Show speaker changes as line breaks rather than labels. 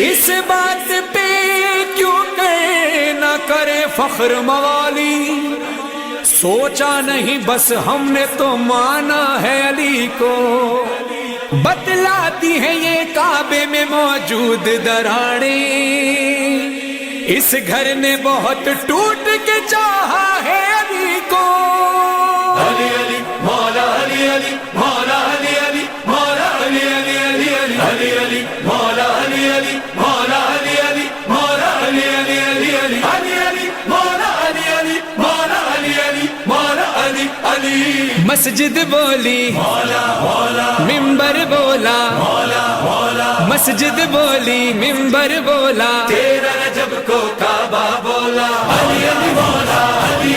اس بات پہ کیوں کہ نہ کرے فخر موالی، سوچا نہیں بس ہم نے تو مانا ہے علی کو، بتلاتی ہیں یہ کعبے میں موجود دراڑیں، اس گھر نے بہت ٹوٹ کے چاہا ہے علی کو۔
علی علی مولا علی علی مولا علی علی مولا علی علی علی علی علی علی مولا علی علی مولا علی علی مولا علی علی علی علی علی علی مولا علی علی مولا علی علی مولا علی علی۔
مسجد بولی
مولا مولا
منبر بولا،
مولا مولا
مسجد بولی منبر بولا،
تیرا رجب کو کعبہ بولا، علی علی مولا علی